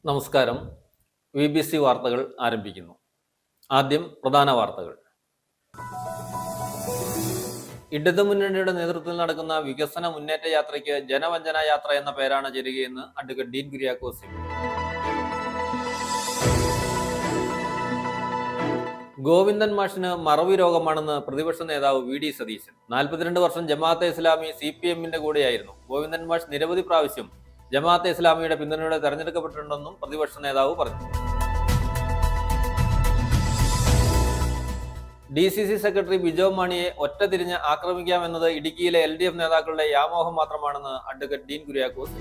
നമസ്കാരം. BBC വാർത്തകൾ ആരംഭിക്കുന്നു. ആദ്യം പ്രധാന വാർത്തകൾ. ഇടതുമുന്നണിയുടെ നേതൃത്വത്തിൽ നടക്കുന്ന വികസന മുന്നേറ്റ യാത്രയ്ക്ക് ജനവഞ്ചന യാത്ര എന്ന പേരാണ് ചേരുകയെന്ന് advocate Dean Kuriakose MP. Govindan മാഷിന് മറവി രോഗമാണെന്ന് പ്രതിപക്ഷ നേതാവ് വി ഡി സതീശൻ. 42 വർഷം ജമാഅത്തെ ഇസ്ലാമി CPM-ന്റെ കൂടെയായിരുന്നു. ഗോവിന്ദൻ മാഷ് നിരവധി പ്രാവശ്യം ജമാഅത്തെ ഇസ്ലാമിയുടെ പിന്തുണയോടെ തെരഞ്ഞെടുക്കപ്പെട്ടിട്ടുണ്ടെന്നും പ്രതിപക്ഷ നേതാവ് പറഞ്ഞു. DCC സെക്രട്ടറി ബിജോ മാണിയെ ഒറ്റതിരിഞ്ഞ് ആക്രമിക്കാമെന്നത് ഇടുക്കിയിലെ LDF നേതാക്കളുടെ വ്യാമോഹം മാത്രമാണെന്ന് അഡ്വക്കേറ്റ് ഡീൻ കുര്യാക്കോസ്.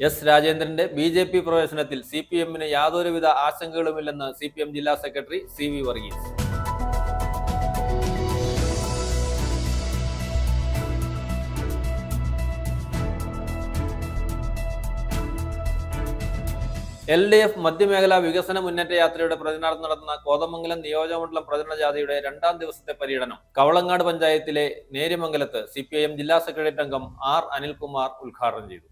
എസ് രാജേന്ദ്രന്റെ BJP പ്രവേശനത്തിൽ CPM-ന് യാതൊരുവിധ ആശങ്കകളുമില്ലെന്ന് CPM ജില്ലാ സെക്രട്ടറി CV വർഗീസ്. LDF മധ്യമേഖലാ വികസന മുന്നേറ്റ യാത്രയുടെ പ്രതിനിധാനം നടത്തുന്ന കോതമംഗലം നിയോജകമണ്ഡലം പ്രചരണ ജാഥയുടെ 2ാം ദിവസത്തെ പര്യടനം കവളങ്ങാട് പഞ്ചായത്തിലെ നേര്യമംഗലത്ത് CPIM ജില്ലാ സെക്രട്ടേറിയറ്റ് അംഗം R അനിൽകുമാർ ഉദ്ഘാടനം ചെയ്തു.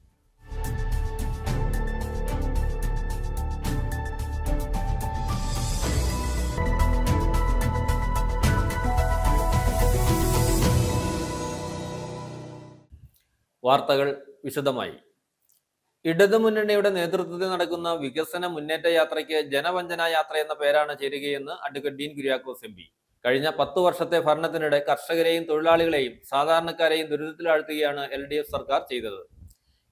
വാർത്തകൾ വിശദമായി. ഇടതുമുന്നണിയുടെ നേതൃത്വത്തിൽ നടക്കുന്ന വികസന മുന്നേറ്റ യാത്രയ്ക്ക് ജനവഞ്ചന യാത്ര എന്ന പേരാണ് ചേരുകയെന്ന് അഡ്വക്കേറ്റ് ഡീൻ കുര്യാക്കോസ് എം.പി. കഴിഞ്ഞ 10 വർഷത്തെ ഭരണത്തിനിടെ കർഷകരെയും തൊഴിലാളികളെയും സാധാരണക്കാരെയും ദുരിതത്തിലാഴ്ത്തുകയാണ് LDF സർക്കാർ ചെയ്തത്.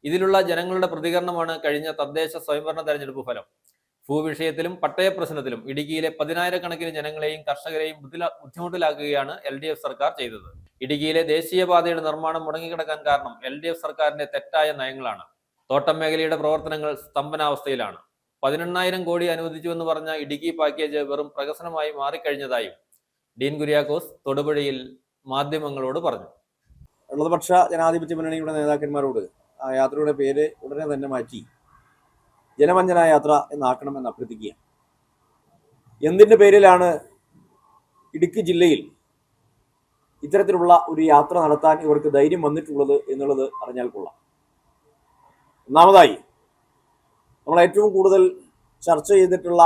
ഇതിലുള്ള ജനങ്ങളുടെ പ്രതികരണമാണ് കഴിഞ്ഞ തദ്ദേശ സ്വയംഭരണ തെരഞ്ഞെടുപ്പ് ഫലം. ഭൂവിഷയത്തിലും പട്ടയ പ്രശ്നത്തിലും ഇടുക്കിയിലെ 10,000-കണക്കിന് ജനങ്ങളെയും കർഷകരെയും ബുദ്ധിമുട്ടിലാക്കുകയാണ് LDF സർക്കാർ ചെയ്തത്. ഇടുക്കിയിലെ ദേശീയപാതയുടെ നിർമ്മാണം മുടങ്ങിക്കിടക്കാൻ കാരണം LDF സർക്കാരിന്റെ തെറ്റായ നയങ്ങളാണ്. തോട്ടം മേഖലയുടെ പ്രവർത്തനങ്ങൾ സ്തംഭനാവസ്ഥയിലാണ്. 18,000 കോടി അനുവദിച്ചുവെന്ന് പറഞ്ഞ ഇടുക്കി പാക്കേജ് വെറും പ്രഹസനമായി മാറിക്കഴിഞ്ഞതായും ഡീൻ കുര്യാക്കോസ് തൊടുപുഴയിൽ മാധ്യമങ്ങളോട് പറഞ്ഞു. ഇടതുപക്ഷ ജനാധിപത്യ മുന്നണിയുടെ നേതാക്കന്മാരോട് ആ യാത്രയുടെ പേര് ഉടനെ തന്നെ മാറ്റി ജനവഞ്ചന യാത്ര എന്നാക്കണമെന്ന് അഭ്യർത്ഥിക്കുകയാണ്. എന്തിൻ്റെ പേരിലാണ് ഇടുക്കി ജില്ലയിൽ ഇത്തരത്തിലുള്ള ഒരു യാത്ര നടത്താൻ ഇവർക്ക് ധൈര്യം വന്നിട്ടുള്ളത് എന്നുള്ളത് അറിഞ്ഞാൽ കൊള്ളാം. ഒന്നാമതായി നമ്മൾ ഏറ്റവും കൂടുതൽ ചർച്ച ചെയ്തിട്ടുള്ള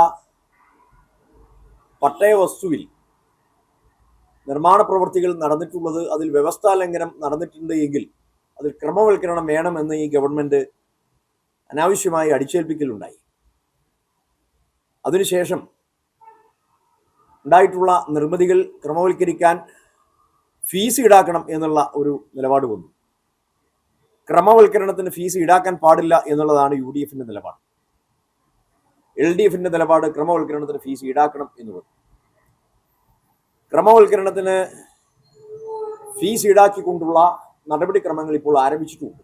പട്ടയ വസ്തുവിൽ നിർമ്മാണ പ്രവൃത്തികൾ നടന്നിട്ടുള്ളത്, അതിൽ വ്യവസ്ഥാ ലംഘനം നടന്നിട്ടുണ്ട് എങ്കിൽ അതിൽ ക്രമവൽക്കരണം വേണമെന്ന് ഈ ഗവൺമെൻറ് അനാവശ്യമായി അടിച്ചേൽപ്പിക്കലുണ്ടായി. അതിനുശേഷം ഉണ്ടായിട്ടുള്ള നിർമ്മിതികൾ ക്രമവൽക്കരിക്കാൻ ഫീസ് ഈടാക്കണം എന്നുള്ള ഒരു നിലപാട് വന്നു. ക്രമവൽക്കരണത്തിന് ഫീസ് ഈടാക്കാൻ പാടില്ല എന്നുള്ളതാണ് UDF-ന്റെ നിലപാട്. LDF-ന്റെ നിലപാട് ക്രമവൽക്കരണത്തിന് ഫീസ് ഈടാക്കണം എന്നുള്ളത്. ക്രമവൽക്കരണത്തിന് ഫീസ് ഈടാക്കിക്കൊണ്ടുള്ള നടപടിക്രമങ്ങൾ ഇപ്പോൾ ആരംഭിച്ചിട്ടുണ്ട്.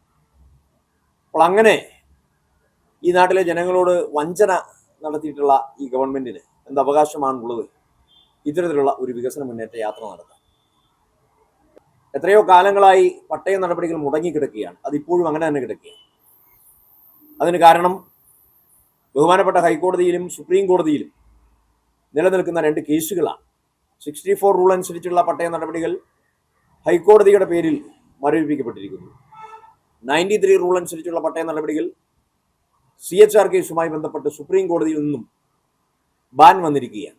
അപ്പോൾ അങ്ങനെ ഈ നാട്ടിലെ ജനങ്ങളോട് വഞ്ചന നടത്തിയിട്ടുള്ള ഈ ഗവൺമെന്റിന് എന്ത് അവകാശമാണുള്ളത് ഇത്തരത്തിലുള്ള ഒരു വികസന മുന്നേറ്റ യാത്ര നടത്താൻ? എത്രയോ കാലങ്ങളായി പട്ടയ നടപടികൾ മുടങ്ങിക്കിടക്കുകയാണ്. അതിപ്പോഴും അങ്ങനെ തന്നെ കിടക്കുകയാണ്. അതിന് കാരണം ബഹുമാനപ്പെട്ട ഹൈക്കോടതിയിലും സുപ്രീം കോടതിയിലും നിലനിൽക്കുന്ന 2 കേസുകളാണ്. 64 റൂൾ അനുസരിച്ചുള്ള പട്ടയ നടപടികൾ ഹൈക്കോടതിയുടെ പേരിൽ മരവിപ്പിക്കപ്പെട്ടിരിക്കുന്നു. 93 റൂൾ അനുസരിച്ചുള്ള പട്ടയ നടപടികൾ CHR കേസുമായി ബന്ധപ്പെട്ട് സുപ്രീം കോടതിയിൽ നിന്നും ബാൻ വന്നിരിക്കുകയാണ്.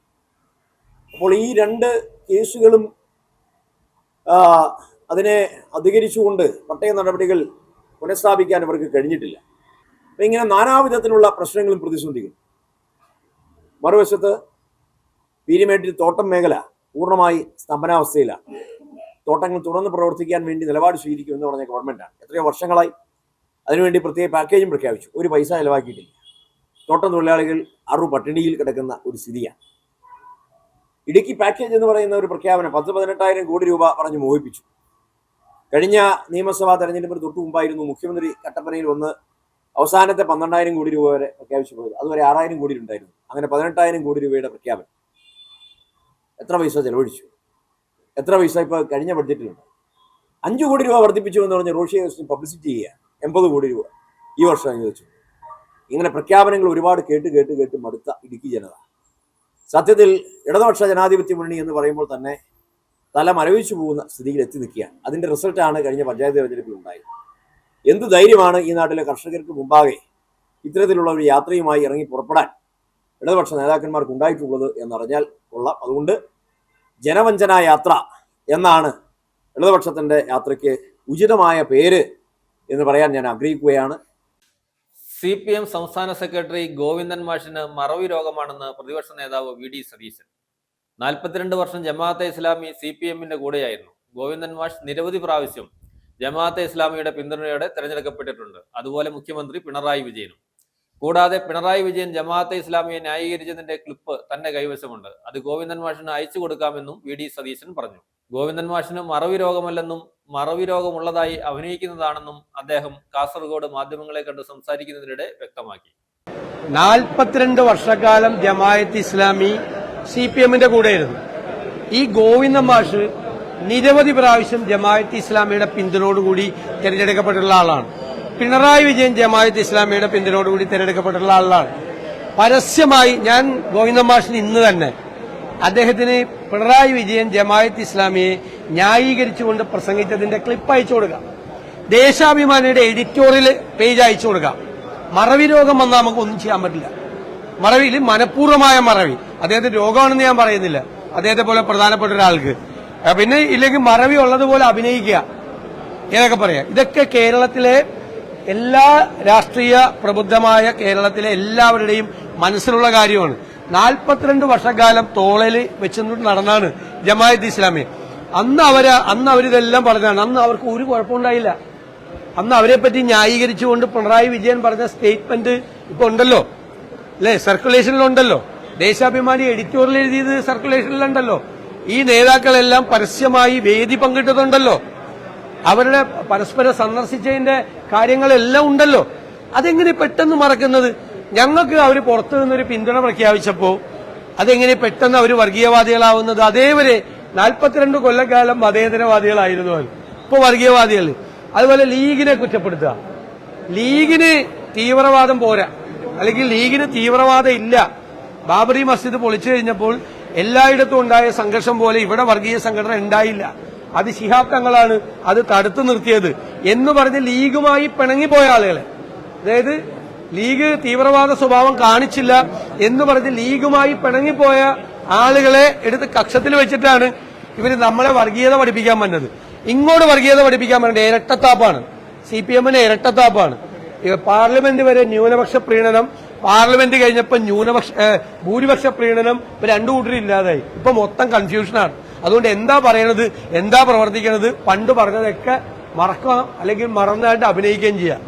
അപ്പോൾ ഈ 2 കേസുകളും അതിനെ അധികരിച്ചുകൊണ്ട് പട്ടയ നടപടികൾ പുനഃസ്ഥാപിക്കാൻ ഇവർക്ക് കഴിഞ്ഞിട്ടില്ല. അപ്പം ഇങ്ങനെ നാനാവിധത്തിലുള്ള പ്രശ്നങ്ങളും പ്രതിസന്ധികളും. മറുവശത്ത് പീരിമേട്ടിൽ തോട്ടം മേഖല പൂർണ്ണമായി സ്തംഭനാവസ്ഥയിലാണ്. തോട്ടങ്ങൾ തുറന്ന് പ്രവർത്തിക്കാൻ വേണ്ടി നിലപാട് സ്വീകരിക്കുമെന്ന് പറഞ്ഞ ഗവൺമെൻറ്റാണ്. എത്രയോ വർഷങ്ങളായി അതിനുവേണ്ടി പ്രത്യേക പാക്കേജും പ്രഖ്യാപിച്ചു. ഒരു പൈസ ചിലവാക്കിയിട്ടില്ല. തോട്ടം തൊഴിലാളികൾ പട്ടിണിയിൽ കിടക്കുന്ന ഒരു സ്ഥിതിയാണ്. ഇടുക്കി പാക്കേജ് എന്ന് പറയുന്ന ഒരു പ്രഖ്യാപനം 18,000 കോടി രൂപ പറഞ്ഞ് മോഹിപ്പിച്ചു. കഴിഞ്ഞ നിയമസഭാ തെരഞ്ഞെടുപ്പിന് തൊട്ടു മുമ്പായിരുന്നു മുഖ്യമന്ത്രി കട്ടപ്പനയിൽ വന്ന് അവസാനത്തെ 12,000 കോടി രൂപ വരെ പ്രഖ്യാപിച്ചു പോയത്. അതുവരെ 6,000 കോടി ഉണ്ടായിരുന്നു. അങ്ങനെ 18,000 കോടി രൂപയുടെ പ്രഖ്യാപനം. എത്ര പൈസ ചെലവഴിച്ചു? എത്ര പൈസ ഇപ്പോൾ കഴിഞ്ഞ ബഡ്ജറ്റിലുണ്ട്? 5 കോടി രൂപ വർദ്ധിപ്പിച്ചു എന്ന് പറഞ്ഞ് റോഷി അഗസ്റ്റിൻ പബ്ലിസിറ്റി ചെയ്യുക. 80 കോടി രൂപ ഈ വർഷം അനുവദിച്ചു. ഇങ്ങനെ പ്രഖ്യാപനങ്ങൾ ഒരുപാട് കേട്ട് മടുത്ത ഇടുക്കി ജനത സത്യത്തിൽ ഇടതുപക്ഷ ജനാധിപത്യ മുന്നണി എന്ന് പറയുമ്പോൾ തന്നെ തല മരവിച്ചു പോകുന്ന സ്ഥിതിയിൽ എത്തി നിൽക്കുകയാണ്. അതിൻ്റെ റിസൾട്ടാണ് കഴിഞ്ഞ പഞ്ചായത്ത് തെരഞ്ഞെടുപ്പിൽ ഉണ്ടായത്. എന്ത് ധൈര്യമാണ് ഈ നാട്ടിലെ കർഷകർക്ക് മുമ്പാകെ ഇത്തരത്തിലുള്ള ഒരു യാത്രയുമായി ഇറങ്ങി പുറപ്പെടാൻ ഇടതുപക്ഷ നേതാക്കന്മാർക്ക് ഉണ്ടായിട്ടുള്ളത് എന്നറിഞ്ഞാൽ കൊള്ളാം. അതുകൊണ്ട് ജനവഞ്ചനാ യാത്ര എന്നാണ് ഇടതുപക്ഷത്തിൻ്റെ യാത്രയ്ക്ക് ഉചിതമായ പേര് എന്ന് പറയാൻ ഞാൻ ആഗ്രഹിക്കുകയാണ്. CPM സംസ്ഥാന സെക്രട്ടറി ഗോവിന്ദൻ മാഷിന് മറവി രോഗമാണെന്ന് പ്രതിപക്ഷ നേതാവ് VD സതീശൻ. 42 വർഷം ജമാഅത്തെ ഇസ്ലാമി CPMന്റെ കൂടെയായിരുന്നു. ഗോവിന്ദൻ മാഷ് നിരവധി പ്രാവശ്യം ജമാഅത്തെ ഇസ്ലാമിയുടെ പിന്തുണയോടെ തെരഞ്ഞെടുക്കപ്പെട്ടിട്ടുണ്ട്. അതുപോലെ മുഖ്യമന്ത്രി പിണറായി വിജയനും. കൂടാതെ പിണറായി വിജയൻ ജമാഅത്തെ ഇസ്ലാമിയെ ന്യായീകരിച്ചതിന്റെ ക്ലിപ്പ് തന്റെ കൈവശമുണ്ട്. അത് ഗോവിന്ദൻ മാഷിന് അയച്ചു കൊടുക്കാമെന്നും VD സതീശൻ പറഞ്ഞു. ഗോവിന്ദൻ മാഷിന് മറവി രോഗമല്ലെന്നും മറവി രോഗമുള്ളതായി അഭിനയിക്കുന്നതാണെന്നും അദ്ദേഹം കാസർഗോഡ് മാധ്യമങ്ങളെ കണ്ട് സംസാരിക്കുന്നതിനിടെ വ്യക്തമാക്കി. 42 വർഷക്കാലം ജമാഅത്ത് ഇസ്ലാമി CPMന്റെ കൂടെയായിരുന്നു. ഈ ഗോവിന്ദൻ മാഷ് നിരവധി പ്രാവശ്യം ജമാഅത്ത് ഇസ്ലാമിയുടെ പിന്തുണയോടുകൂടി തിരഞ്ഞെടുക്കപ്പെട്ടുള്ള ആളാണ്. പിണറായി വിജയൻ ജമാഅത്ത് ഇസ്ലാമിയുടെ പിന്തുണയോടുകൂടി തിരഞ്ഞെടുക്കപ്പെട്ടുള്ള ആളാണ്. പരസ്യമായി ഞാൻ ഗോവിന്ദൻ മാഷിന് ഇന്ന് തന്നെ അദ്ദേഹത്തിന് പിണറായി വിജയൻ ജമാഅത്ത് ഇസ്ലാമിയെ ന്യായീകരിച്ചുകൊണ്ട് പ്രസംഗിച്ചതിന്റെ ക്ലിപ്പ് അയച്ചു കൊടുക്കാം. ദേശാഭിമാനിയുടെ എഡിറ്റോറിയൽ പേജ് അയച്ചു കൊടുക്കാം. മറവി രോഗം വന്നാൽ നമുക്ക് ഒന്നും ചെയ്യാൻ പറ്റില്ല. മറവിയിൽ മനഃപൂർവ്വമായ മറവി, അദ്ദേഹത്തിന് രോഗമാണെന്ന് ഞാൻ പറയുന്നില്ല, അദ്ദേഹത്തെ പോലെ പ്രധാനപ്പെട്ട ഒരാൾക്ക്. പിന്നെ ഇല്ലെങ്കിൽ മറവി ഉള്ളതുപോലെ അഭിനയിക്കുക എന്നൊക്കെ പറയാം. ഇതൊക്കെ കേരളത്തിലെ എല്ലാ രാഷ്ട്രീയ പ്രബുദ്ധമായ കേരളത്തിലെ എല്ലാവരുടെയും മനസ്സിലുള്ള കാര്യമാണ്. 42 വർഷക്കാലം തോളയിൽ വെച്ചുകൊണ്ട് നടന്നാണ് ജമാഅത്ത് ഇസ്ലാമി. അന്ന് അവരിതെല്ലാം പറഞ്ഞാണ്. അന്ന് അവർക്ക് ഒരു കുഴപ്പമുണ്ടായില്ല. അന്ന് അവരെ പറ്റി ന്യായീകരിച്ചുകൊണ്ട് പിണറായി വിജയൻ പറഞ്ഞ സ്റ്റേറ്റ്മെന്റ് ഇപ്പൊ ഉണ്ടല്ലോ, അല്ലെ, സർക്കുലേഷനിലുണ്ടല്ലോ. ദേശാഭിമാനി എഡിറ്റോറിയൽ എഴുതിയത് സർക്കുലേഷനിലുണ്ടല്ലോ. ഈ നേതാക്കളെല്ലാം പരസ്യമായി വേദി പങ്കിട്ടതുണ്ടല്ലോ. അവരുടെ പരസ്പരം സന്ദർശിച്ചതിന്റെ കാര്യങ്ങളെല്ലാം ഉണ്ടല്ലോ. അതെങ്ങനെ പെട്ടെന്ന് മറക്കുന്നത്? ഞങ്ങൾക്ക് അവർ പുറത്തു നിന്നൊരു പിന്തുണ പ്രഖ്യാപിച്ചപ്പോ അതെങ്ങനെ പെട്ടെന്ന് അവർ വർഗീയവാദികളാവുന്നത്? അതേവരെ 42 കൊല്ലക്കാലം മതേതരവാദികളായിരുന്നു അവർ, ഇപ്പൊ വർഗീയവാദികൾ. അതുപോലെ ലീഗിനെ കുറ്റപ്പെടുത്തുക. ലീഗിന് തീവ്രവാദം പോരാ, അല്ലെങ്കിൽ ലീഗിന് തീവ്രവാദം ഇല്ല. ബാബറി മസ്ജിദ് പൊളിച്ചു കഴിഞ്ഞപ്പോൾ എല്ലായിടത്തും ഉണ്ടായ സംഘർഷം പോലെ ഇവിടെ വർഗീയ സംഘടന ഉണ്ടായില്ല. അത് ശിഹാബ് തങ്ങളാണ് അത് തടുത്തു നിർത്തിയത് എന്ന് പറഞ്ഞ് ലീഗുമായി പിണങ്ങിപ്പോയ ആളുകളെ, അതായത് ലീഗ് തീവ്രവാദ സ്വഭാവം കാണിച്ചില്ല എന്ന് പറഞ്ഞ് ലീഗുമായി പിണങ്ങിപ്പോയ ആളുകളെ എടുത്ത് കക്ഷത്തിൽ വെച്ചിട്ടാണ് ഇവര് നമ്മളെ വർഗീയത പഠിപ്പിക്കാൻ വന്നത്. ഇങ്ങോട്ട് വർഗീയത പഠിപ്പിക്കാൻ പറഞ്ഞത് ഇരട്ടത്താപ്പാണ്. CPMന് ഇരട്ടത്താപ്പാണ്. പാർലമെന്റ് വരെ ന്യൂനപക്ഷ പ്രീണനം, പാർലമെന്റ് കഴിഞ്ഞപ്പോൾ ഭൂരിപക്ഷ പ്രീണനം, ഇപ്പൊ രണ്ടു കൂട്ടരും ഇല്ലാതായി. ഇപ്പൊ മൊത്തം കൺഫ്യൂഷനാണ്. അതുകൊണ്ട് എന്താ പറയണത്, എന്താ പ്രവർത്തിക്കണത്, പണ്ട് പറഞ്ഞതൊക്കെ മറക്കാം, അല്ലെങ്കിൽ മറന്നായിട്ട് അഭിനയിക്കുകയും ചെയ്യാം.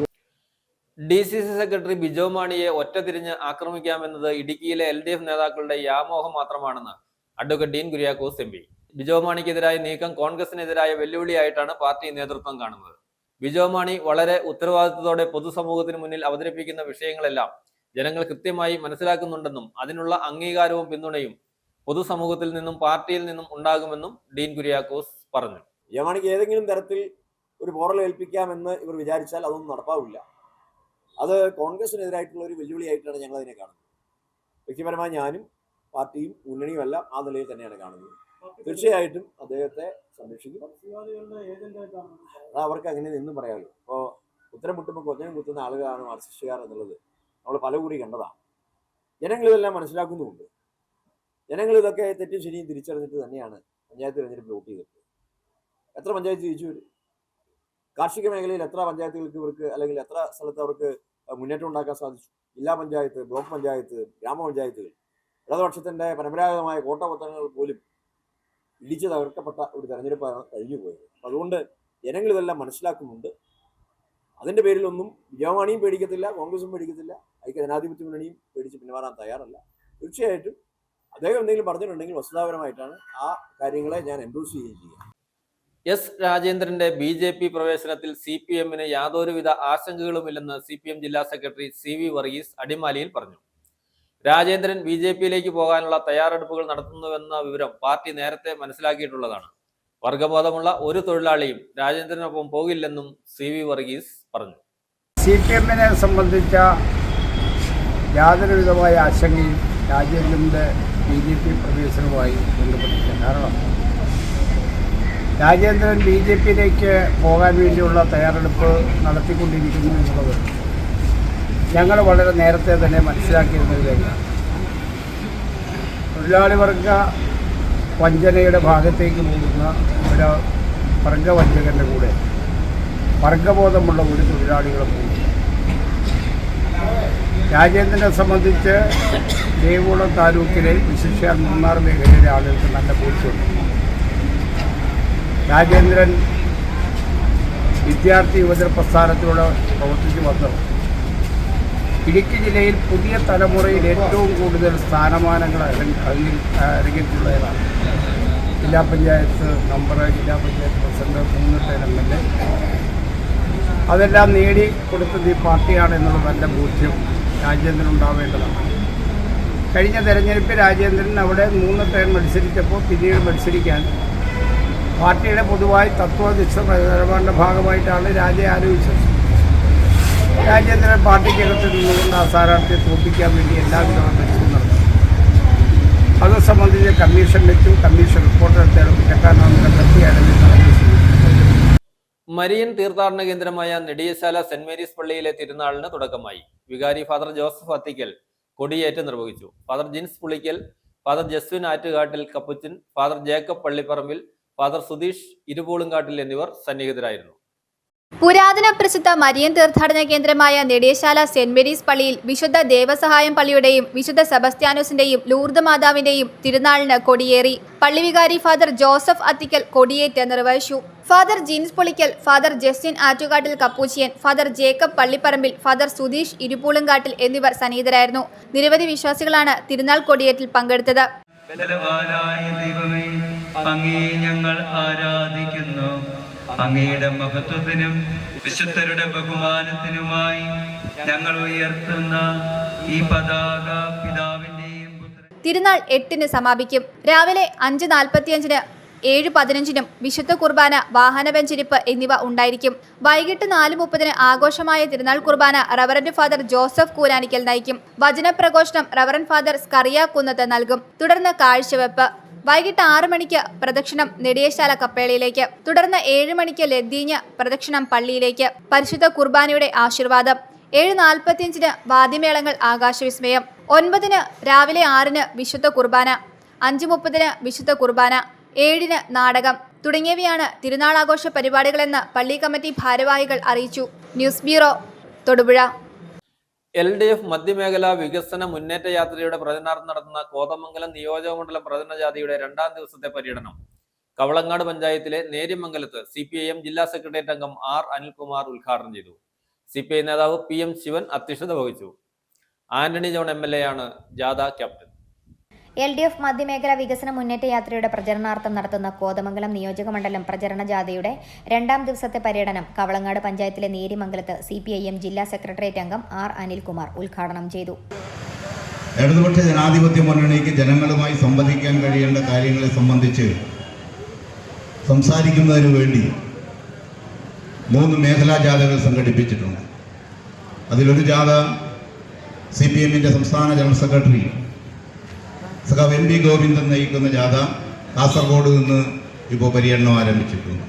DCC സെക്രട്ടറി ബിജോ മാണിയെ ഒറ്റതിരിഞ്ഞ് ആക്രമിക്കാമെന്നത് ഇടുക്കിയിലെ LDF നേതാക്കളുടെ വ്യാമോഹം മാത്രമാണെന്ന് advocate Dean Kuriakose MP. Bijo മാണിക്കെതിരായ നീക്കം കോൺഗ്രസിനെതിരായ വെല്ലുവിളിയായിട്ടാണ് പാർട്ടി നേതൃത്വം കാണുന്നത്. ബിജോ മാണി വളരെ ഉത്തരവാദിത്തത്തോടെ പൊതുസമൂഹത്തിന് മുന്നിൽ അവതരിപ്പിക്കുന്ന വിഷയങ്ങളെല്ലാം ജനങ്ങൾ കൃത്യമായി മനസ്സിലാക്കുന്നുണ്ടെന്നും അതിനുള്ള അംഗീകാരവും പിന്തുണയും പൊതുസമൂഹത്തിൽ നിന്നും പാർട്ടിയിൽ നിന്നും ഉണ്ടാകുമെന്നും ഡീൻ കുര്യാക്കോസ് പറഞ്ഞു. ബിജോ മാണിക്ക് ഏതെങ്കിലും തരത്തിൽ ഒരു പോറൽ ഏൽപ്പിക്കാമെന്ന് ഇവർ വിചാരിച്ചാൽ അതൊന്നും നടപ്പാവില്ല. അത് കോൺഗ്രസിനെതിരായിട്ടുള്ള ഒരു വെല്ലുവിളിയായിട്ടാണ് ഞങ്ങൾ അതിനെ കാണുന്നത്. വ്യക്തിപരമായി ഞാനും പാർട്ടിയും മുന്നണിയും എല്ലാം ആ നിലയിൽ തന്നെയാണ് കാണുന്നത്. തീർച്ചയായിട്ടും അദ്ദേഹത്തെ സംരക്ഷിക്കും. അത് അവർക്ക് അങ്ങനെ നിന്നും പറയാമല്ലോ. ഇപ്പോൾ ഉത്തരം മുട്ടുമ്പോൾ കൊഞ്ഞനം കുത്തുന്ന ആളുകളാണ് മാർക്സിസ്റ്റുകാർ എന്നുള്ളത് നമ്മൾ പല കൂടി കണ്ടതാണ്. ജനങ്ങളിതെല്ലാം മനസ്സിലാക്കുന്നുമുണ്ട്. ജനങ്ങൾ ഇതൊക്കെ തെറ്റും ശരിയും തിരിച്ചറിഞ്ഞിട്ട് തന്നെയാണ് പഞ്ചായത്ത് തിരഞ്ഞെടുപ്പിൽ വോട്ട് ചെയ്തിട്ട്. എത്ര പഞ്ചായത്ത് ജയിച്ചു വരും? കാർഷിക മേഖലയിൽ എത്ര പഞ്ചായത്തുകൾക്ക് ഇവർക്ക്, അല്ലെങ്കിൽ എത്ര സ്ഥലത്ത് അവർക്ക് മുന്നേറ്റം ഉണ്ടാക്കാൻ സാധിച്ചു? ജില്ലാ പഞ്ചായത്ത്, ബ്ലോക്ക് പഞ്ചായത്ത്, ഗ്രാമപഞ്ചായത്തുകൾ, ഇടതുപക്ഷത്തിന്റെ പരമ്പരാഗതമായ കോട്ടപത്രങ്ങൾ പോലും ഇടിച്ചു തകർക്കപ്പെട്ട ഒരു തെരഞ്ഞെടുപ്പാണ് കഴിഞ്ഞു പോയത്. അതുകൊണ്ട് ജനങ്ങൾ ഇതെല്ലാം മനസ്സിലാക്കുന്നുണ്ട്. അതിന്റെ പേരിലൊന്നും ബിജോ മാണിയും പേടിക്കത്തില്ല, കോൺഗ്രസും പേടിക്കത്തില്ല, ഐക്യ ജനാധിപത്യ മുന്നണിയും പേടിച്ച് പിന്മാറാൻ തയ്യാറല്ല. തീർച്ചയായിട്ടും അദ്ദേഹം എന്തെങ്കിലും പറഞ്ഞിട്ടുണ്ടെങ്കിൽ വസ്തുതാപരമായിട്ടാണ് ആ കാര്യങ്ങളെ ഞാൻ എൻഡോഴ്സ് ചെയ്യുകയും ചെയ്യുക. S. രാജേന്ദ്രന്റെ BJP പ്രവേശനത്തിൽ CPMന് യാതൊരുവിധ ആശങ്കകളുമില്ലെന്ന് CPM ജില്ലാ സെക്രട്ടറി CV വർഗീസ് അടിമാലിയിൽ പറഞ്ഞു. രാജേന്ദ്രൻ BJPയിലേക്ക് പോകാനുള്ള തയ്യാറെടുപ്പുകൾ നടത്തുന്നുവെന്ന വിവരം പാർട്ടി നേരത്തെ മനസ്സിലാക്കിയിട്ടുള്ളതാണ്. വർഗബോധമുള്ള ഒരു തൊഴിലാളിയും രാജേന്ദ്രനൊപ്പം പോകില്ലെന്നും CV വർഗീസ് പറഞ്ഞു. CPMനെ സംബന്ധിച്ച യാതൊരുവിധമായ ആശങ്കയും രാജേന്ദ്രന്റെ BJP പ്രവേശനവുമായി ബന്ധപ്പെട്ടില്ല. കാരണം രാജേന്ദ്രൻ BJP-യിലേക്ക് പോകാൻ വേണ്ടിയുള്ള തയ്യാറെടുപ്പ് നടത്തിക്കൊണ്ടിരിക്കുന്നു എന്നുള്ളത് ഞങ്ങൾ വളരെ നേരത്തെ തന്നെ മനസ്സിലാക്കിയിരുന്നത് തന്നെയാണ്. തൊഴിലാളി വർഗ വഞ്ചനയുടെ ഭാഗത്തേക്ക് പോകുന്ന ഒരു വർഗവഞ്ചകൻ്റെ കൂടെ വർഗബോധമുള്ള ഒരു തൊഴിലാളികളും പോകുന്നു. രാജേന്ദ്രനെ സംബന്ധിച്ച് ദേവികുളം താലൂക്കിലെ വിശിഷ്യ മൂന്നാർ മേഖലയിലെ ആളുകൾക്ക് നല്ല ബോധ്യമുണ്ട്. രാജേന്ദ്രൻ വിദ്യാർത്ഥി യുവജന പ്രസ്ഥാനത്തിലൂടെ പ്രവർത്തിച്ചു വന്നു ഇടുക്കി ജില്ലയിൽ പുതിയ തലമുറയിൽ ഏറ്റവും കൂടുതൽ സ്ഥാനമാനങ്ങൾ അരങ്ങിട്ടുള്ളതാണ്. ജില്ലാ പഞ്ചായത്ത് മെമ്പർ, ജില്ലാ പഞ്ചായത്ത് പ്രസിഡന്റ്, 3 ടേം MLA അതെല്ലാം നേടിക്കൊടുത്തത് ഈ പാർട്ടിയാണ് എന്നുള്ള നല്ല ബോധ്യം രാജേന്ദ്രൻ ഉണ്ടാവേണ്ടതാണ്. കഴിഞ്ഞ തെരഞ്ഞെടുപ്പിൽ രാജേന്ദ്രൻ അവിടെ 3 ടേം മത്സരിച്ചപ്പോൾ പിന്നീട് മത്സരിക്കാൻ പാർട്ടിയുടെ പൊതുവായി തത്വനിഷ്ഠ നിലപാടിൻ്റെ ഭാഗമായിട്ടാണ് രാജയെ ആലോചിച്ചത്. രാജേന്ദ്രൻ പാർട്ടിക്കകത്ത് നിന്നുകൊണ്ട് ആ സ്ഥാനാർത്ഥിയെ തോൽപ്പിക്കാൻ വേണ്ടി എല്ലാവിധ ശ്രമവും നടത്തി. അത് സംബന്ധിച്ച് കമ്മീഷൻ വെച്ചു. കമ്മീഷൻ റിപ്പോർട്ട് എടുത്താണ് കുറ്റക്കാരനാണെന്ന് കണ്ടെത്തിയാണ് മരിയൻ തീർത്ഥാടന കേന്ദ്രമായ നെടിയശാല സെന്റ് മേരീസ് പള്ളിയിലെ തിരുനാളിന് തുടക്കമായി. വികാരി ഫാദർ ജോസഫ് അത്തിക്കൽ കൊടിയേറ്റ് നിർവഹിച്ചു. Father Jins Pulickal, father Jaswin Attukattil Capuchin, father Jacob Pallipparambil, father Sudheesh Irupoolumkattil എന്നിവർ സന്നിഹിതരായിരുന്നു. പുരാതന പ്രസിദ്ധ മരിയൻ തീർത്ഥാടന കേന്ദ്രമായ നെടിയശാല സെന്റ് മേരീസ് പള്ളിയിൽ വിശുദ്ധ ദേവസഹായം പള്ളിയുടെയും വിശുദ്ധ സെബസ്ത്യാനോസിന്റെയും ലൂർദ് മാതാവിന്റെയും തിരുനാളിന് കൊടിയേറി. പള്ളി വികാരി ഫാദർ ജോസഫ് അത്തിക്കൽ കൊടിയേറ്റ് നിർവഹിച്ചു. Father Jeens Pulickal, father Justin Attukattil Capuchin, father Jacob Pallipparambil, father Sudheesh Irupoolumkattil എന്നിവർ സന്നിഹിതരായിരുന്നു. നിരവധി വിശ്വാസികളാണ് തിരുനാൾ കൊടിയേറ്റിൽ പങ്കെടുത്തത്. ഞങ്ങൾ ആരാധിക്കുന്നു. അങ്ങയുടെ മഹത്വത്തിനും വിശുദ്ധരുടെ ബഹുമാനത്തിനുമായി ഞങ്ങൾ ഉയർത്തുന്ന ഈ പതാക പിതാവിന്റെയും തിരുനാൾ 8-ന് സമാപിക്കും. രാവിലെ 5:45-ന് 7:15-നും വിശുദ്ധ കുർബാന, വാഹന വെഞ്ചരിപ്പ് എന്നിവ ഉണ്ടായിരിക്കും. വൈകിട്ട് 4:30-ന് ആഘോഷമായ തിരുനാൾ കുർബാന റവറന്റ് ഫാദർ ജോസഫ് കൂരാനിക്കൽ നയിക്കും. വചനപ്രഘോഷണം റവറന്റ് ഫാദർ സ്കറിയ കുന്നത്ത് നൽകും. തുടർന്ന് കാഴ്ചവെപ്പ്. വൈകിട്ട് 6 മണിക്ക് പ്രദക്ഷിണം നെടിയശാല കപ്പേളയിലേക്ക്. തുടർന്ന് 7 മണിക്ക് ലദ്ദീഞ്ഞ് പ്രദക്ഷിണം പള്ളിയിലേക്ക്. പരിശുദ്ധ കുർബാനയുടെ ആശീർവാദം. 7:45-ന് വാദ്യമേളങ്ങൾ, ആകാശവിസ്മയം. 9-ന് രാവിലെ 6-ന് വിശുദ്ധ കുർബാന, 5:30-ന് വിശുദ്ധ കുർബാന, 7-ന് നാടകം തുടങ്ങിയവയാണ് തിരുനാളാഘോഷ പരിപാടികളെന്ന് പള്ളി കമ്മിറ്റി ഭാരവാഹികൾ അറിയിച്ചു. News bureau, Thodupuzha. LDF മധ്യമേഖലാ വികസന മുന്നേറ്റ യാത്രയുടെ പ്രചരണാർത്ഥം നടത്തുന്ന കോതമംഗലം നിയോജകമണ്ഡലം പ്രചരണ ജാഥയുടെ 2ാം ദിവസത്തെ പര്യടനം കവളങ്ങാട് പഞ്ചായത്തിലെ നേര്യമംഗലത്ത് CPIM ജില്ലാ സെക്രട്ടേറിയറ്റ് അംഗം R. അനിൽകുമാർ ഉദ്ഘാടനം ചെയ്തു. CPI നേതാവ് PM ശിവൻ അധ്യക്ഷത വഹിച്ചു. ആന്റണി ജോൺ MLA ആണ് ജാഥ ക്യാപ്റ്റൻ. LDF മധ്യമേഖലാ വികസന മുന്നേറ്റ യാത്രയുടെ പ്രചരണാർത്ഥം നടത്തുന്ന കോതമംഗലം നിയോജകമണ്ഡലം പ്രചരണ ജാഥയുടെ 2ാം ദിവസത്തെ പര്യടനം കവളങ്ങാട് പഞ്ചായത്തിലെ നേര്യമംഗലത്ത് CPIM ജില്ലാ സെക്രട്ടേറിയറ്റ് അംഗം R. അനിൽകുമാർ ഉദ്ഘാടനം ചെയ്തു. ഇടതുപക്ഷ ജനാധിപത്യ മുന്നണിക്ക് ജനങ്ങളുമായി സംവദിക്കാൻ കഴിയേണ്ട കാര്യങ്ങളെ സംബന്ധിച്ച് സംസാരിക്കുന്നതിന് വേണ്ടി 3 മേഖലാ ജാഥകൾ സംഘടിപ്പിച്ചിട്ടുണ്ട്. അതിലൊരു ജാഥ CPIM-ന്റെ സംസ്ഥാന ജനറൽ സെക്രട്ടറി സഖാവ് NB ഗോവിന്ദൻ നയിക്കുന്ന ജാഥ കാസർഗോഡ് നിന്ന് ഇപ്പോൾ പര്യടനം ആരംഭിച്ചിട്ടുണ്ട്.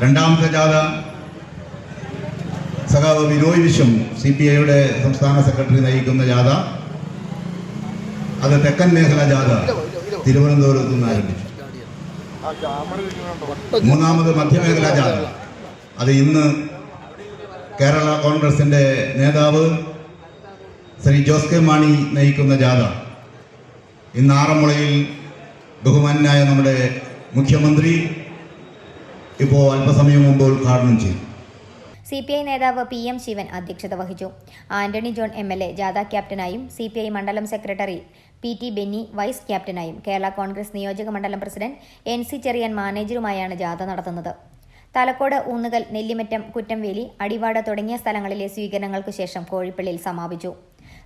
2ാമത്തെ ജാഥ സഖാവ് വിനോയ് വിശ്വം CPI-യുടെ സംസ്ഥാന സെക്രട്ടറി നയിക്കുന്ന ജാഥ, അത് തെക്കൻ മേഖലാ ജാഥ തിരുവനന്തപുരത്ത് നിന്ന് ആരംഭിച്ചു. 3ാമത് മധ്യമേഖലാ ജാഥ, അത് ഇന്ന് കേരള കോൺഗ്രസിൻ്റെ നേതാവ് ശ്രീ ജോസ് കെ മാണി നയിക്കുന്ന ജാഥ ഇന്ന് ആറന്മുളയിൽ ബഹുമാന്യനായ നമ്മുടെ മുഖ്യമന്ത്രി ഇപ്പോൾ അല്പസമയം മുമ്പ് ഉദ്ഘാടനം ചെയ്തു. CPI നേതാവ് PM ശിവൻ അധ്യക്ഷത വഹിച്ചു. ആന്റണി ജോൺ MLA ജാഥ ക്യാപ്റ്റനായും CPI മണ്ഡലം സെക്രട്ടറി PT ബെന്നി വൈസ് ക്യാപ്റ്റനായും കേരള കോൺഗ്രസ് നിയോജക മണ്ഡലം പ്രസിഡന്റ് NC ചെറിയാൻ മാനേജറുമായാണ് ജാഥ നടത്തുന്നത്. തലക്കോട്, ഊന്നുകൽ, നെല്ലിമറ്റം, കുറ്റംവേലി, അടിവാട് തുടങ്ങിയ സ്ഥലങ്ങളിലെ സ്വീകരണങ്ങൾക്ക് ശേഷം കോഴിപ്പള്ളിയിൽ സമാപിച്ചു.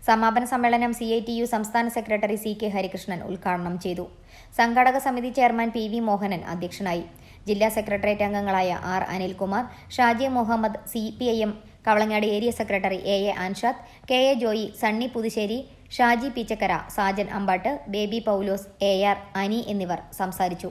സമാപന സമ്മേളനം CITU സംസ്ഥാന സെക്രട്ടറി CK ഹരികൃഷ്ണൻ ഉദ്ഘാടനം ചെയ്തു. സംഘാടക സമിതി ചെയർമാൻ PV മോഹനൻ അധ്യക്ഷനായി. ജില്ലാ സെക്രട്ടേറിയറ്റ് അംഗങ്ങളായ R. Anilkumar, Shaji Muhammad, CPIM Kavalangad area secretary AA Anshad, KA Joy, Sunny Puthussery, Shaji Peechakkara, Sajan Ambatt, Baby Paulose, AR Ani എന്നിവർ സംസാരിച്ചു.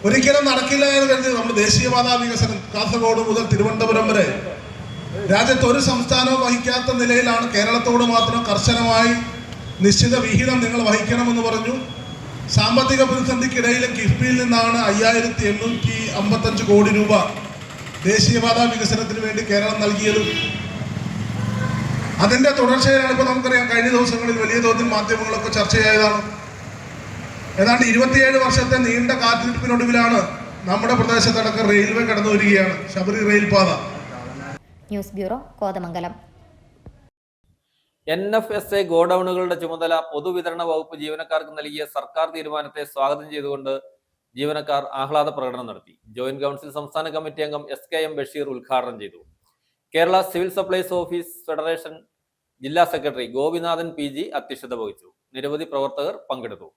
ഒരിക്കലും നടക്കില്ല എന്ന് കരുതി നമ്മൾ ദേശീയപാത വികസനം കാസർഗോഡ് മുതൽ തിരുവനന്തപുരം വരെ രാജ്യത്ത് ഒരു സംസ്ഥാനവും വഹിക്കാത്ത നിലയിലാണ് കേരളത്തോട് മാത്രം കർശനമായി നിശ്ചിത വിഹിതം നിങ്ങൾ വഹിക്കണമെന്ന് പറഞ്ഞു. സാമ്പത്തിക പ്രതിസന്ധിക്കിടയിൽ കിഫ്ബിയിൽ നിന്നാണ് 5855 കോടി രൂപ ദേശീയപാത വികസനത്തിന് വേണ്ടി കേരളം നൽകിയത്. അതിന്റെ തുടർച്ചയാണ് ഇപ്പോൾ നമുക്കറിയാം, കഴിഞ്ഞ ദിവസങ്ങളിൽ വലിയ തോതിൽ മാധ്യമങ്ങളൊക്കെ ചർച്ചയായതാണ്. ഏതാണ്ട് 27 വർഷത്തെ നീണ്ട കാത്തിരിപ്പിനൊടുവിലാണ് നമ്മുടെ പ്രദേശത്തടക്കം റെയിൽവേ കടന്നു വരികയാണ്, ശബരി റെയിൽപാത. News bureau, Kothamangalam. NFSA ഗോഡൌണുകളുടെ ചുമതല പൊതുവിതരണ വകുപ്പ് ജീവനക്കാർക്ക് നൽകിയ സർക്കാർ തീരുമാനത്തെ സ്വാഗതം ചെയ്തുകൊണ്ട് ജീവനക്കാർ ആഹ്ലാദ പ്രകടനം നടത്തി. ജോയിന്റ് കൗൺസിൽ സംസ്ഥാന കമ്മിറ്റി അംഗം SKM ബഷീർ ഉദ്ഘാടനം ചെയ്തു. Kerala civil supplies office federation ജില്ലാ സെക്രട്ടറി ഗോപിനാഥൻ PG അധ്യക്ഷത വഹിച്ചു. നിരവധി പ്രവർത്തകർ പങ്കെടുത്തു.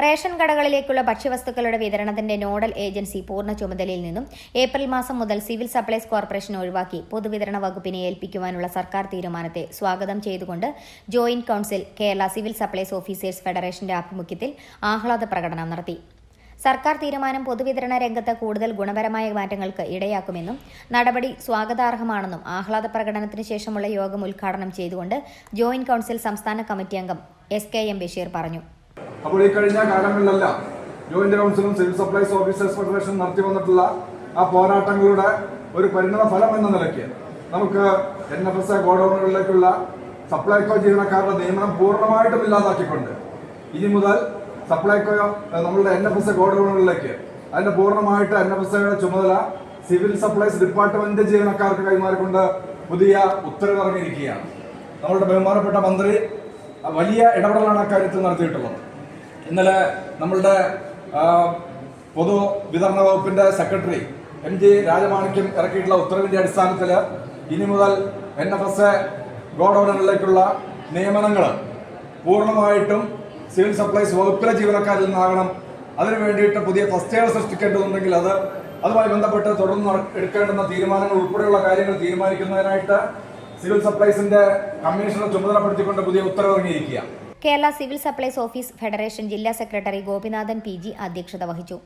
റേഷൻ കടകളിലേക്കുള്ള ഭക്ഷ്യവസ്തുക്കളുടെ വിതരണത്തിന്റെ നോഡൽ ഏജൻസി പൂർണ്ണ ചുമതലയിൽ നിന്നും ഏപ്രിൽ മാസം മുതൽ സിവിൽ സപ്ലൈസ് കോർപ്പറേഷൻ ഒഴിവാക്കി പൊതുവിതരണ വകുപ്പിനെ ഏൽപ്പിക്കുവാനുള്ള സർക്കാർ തീരുമാനത്തെ സ്വാഗതം ചെയ്തുകൊണ്ട് joint council Kerala civil supplies officers ഫെഡറേഷന്റെ ആഭിമുഖ്യത്തിൽ ആഹ്ലാദ പ്രകടനം നടത്തി. സർക്കാർ തീരുമാനം പൊതുവിതരണ രംഗത്ത് കൂടുതൽ ഗുണപരമായ മാറ്റങ്ങൾക്ക് ഇടയാക്കുമെന്നും നടപടി സ്വാഗതാർഹമാണെന്നും ആഹ്ലാദ പ്രകടനത്തിന് ശേഷമുള്ള യോഗം ഉദ്ഘാടനം ചെയ്തുകൊണ്ട് ജോയിന്റ് കൗൺസിൽ സംസ്ഥാന കമ്മിറ്റി അംഗം SKM ബഷീർ പറഞ്ഞു. അപ്പോൾ ഈ കഴിഞ്ഞ കാലങ്ങളിലെല്ലാം ജോയിന്റ് കൗൺസിലും സിവിൽ സപ്ലൈസ് ഓഫീസേഴ്സ് ഫെഡറേഷൻ നടത്തി വന്നിട്ടുള്ള ആ പോരാട്ടങ്ങളുടെ ഒരു പരിണത ഫലം എന്ന നിലയ്ക്ക് നമുക്ക് NFSA ഗോഡൌണുകളിലേക്കുള്ള സപ്ലൈകോ ജീവനക്കാരുടെ നിയമനം പൂർണ്ണമായിട്ടും ഇല്ലാതാക്കിക്കൊണ്ട് ഇനി മുതൽ സപ്ലൈകോ നമ്മളുടെ NFSA ഗോഡൌണുകളിലേക്ക് അതിന്റെ പൂർണ്ണമായിട്ട് NFSAയുടെ ചുമതല സിവിൽ സപ്ലൈസ് ഡിപ്പാർട്ട്മെന്റ് ജീവനക്കാർക്ക് കൈമാറിക്കൊണ്ട് പുതിയ ഉത്തരവ് ഇറങ്ങിയിരിക്കുകയാണ്. നമ്മളുടെ ബഹുമാനപ്പെട്ട മന്ത്രി വലിയ ഇടപെടലാണ് അക്കാര്യത്തിൽ നടത്തിയിട്ടുള്ളത്. ഇന്നലെ നമ്മളുടെ പൊതുവിതരണ വകുപ്പിന്റെ സെക്രട്ടറി MG രാജമാണിക്യം ഇറക്കിയിട്ടുള്ള ഉത്തരവിന്റെ അടിസ്ഥാനത്തിൽ ഇനി മുതൽ NFSA ഗോഡൌണുകളിലേക്കുള്ള നിയമനങ്ങൾ പൂർണ്ണമായിട്ടും സിവിൽ സപ്ലൈസ് വകുപ്പിലെ ജീവനക്കാരിൽ നിന്നാകണം. അതിനു വേണ്ടിയിട്ട് പുതിയ തസ്തികകൾ സൃഷ്ടിക്കേണ്ടതുണ്ടെങ്കിൽ അതുമായി ബന്ധപ്പെട്ട് തുടർന്ന് എടുക്കേണ്ടുന്ന തീരുമാനങ്ങൾ ഉൾപ്പെടെയുള്ള കാര്യങ്ങൾ തീരുമാനിക്കുന്നതിനായിട്ട് സിവിൽ സപ്ലൈസിന്റെ കമ്മീഷണർ ചുമതലപ്പെടുത്തിക്കൊണ്ട് പുതിയ ഉത്തരവ് ഇറങ്ങിയിരിക്കുക. Kerala civil supplies office federation ജില്ലാ സെക്രട്ടറി ഗോപിനാഥൻ PG അധ്യക്ഷത വഹിച്ചു.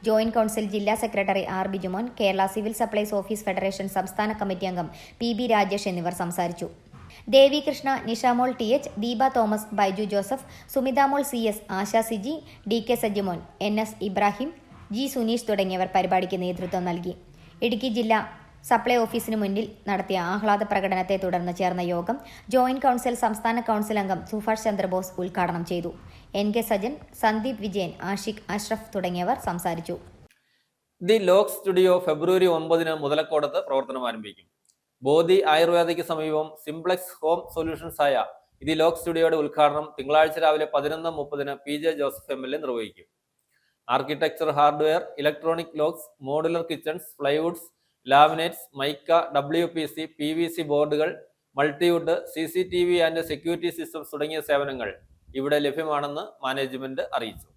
ജോയിന്റ് കൗൺസിൽ ജില്ലാ secretary R Bijumon, Kerala civil supplies office federation സംസ്ഥാന കമ്മിറ്റി അംഗം PB രാജേഷ് എന്നിവർ സംസാരിച്ചു. Devi Krishna, Nishamol TH, Deepa Thomas, Baiju Joseph, Sumithamol CS, Asha Siji, DK Sajimon, NS Ibrahim, G Suneesh തുടങ്ങിയവർ പരിപാടിക്ക് നേതൃത്വം നൽകി. ഇടുക്കി ജില്ലാ സപ്ലൈ ഓഫീസിന് മുന്നിൽ നടത്തിയ ആഹ്ലാദ പ്രകടനത്തെ തുടർന്ന് ചേർന്ന യോഗം ജോയിന്റ് കൗൺസിൽ സംസ്ഥാന കൗൺസിൽ അംഗം സുഭാഷ് ചന്ദ്രബോസ് ഉദ്ഘാടനം ചെയ്തു. NK സജൻ, സന്ദീപ് വിജയൻ, ആഷിഖ്, അഷ്റഫ് തുടങ്ങിയവർ സംസാരിച്ചു. ദി ലോക്ക് സ്റ്റുഡിയോ ഫെബ്രുവരി 9 മുതലക്കോടത്ത് പ്രവർത്തനം ആരംഭിക്കും. ബോധി ആയുർവേദയ്ക്ക് സമീപം സിംപ്ലെക്സ് ഹോം സൊല്യൂഷൻസ് ആയ ദി ലോക്ക് സ്റ്റുഡിയോയുടെ ഉദ്ഘാടനം തിങ്കളാഴ്ച രാവിലെ 11:30 PJ ജോസഫ് MLA നിർവഹിക്കും. Architecture, hardware, electronic locks, modular kitchens, plywoods, laminates, mica, WPC, PVC ബോർഡുകൾ, multiwood, CCTV and security systems തുടങ്ങിയ സേവനങ്ങൾ ഇവിടെ ലഭ്യമാണെന്ന് മാനേജ്മെന്റ് അറിയിച്ചു.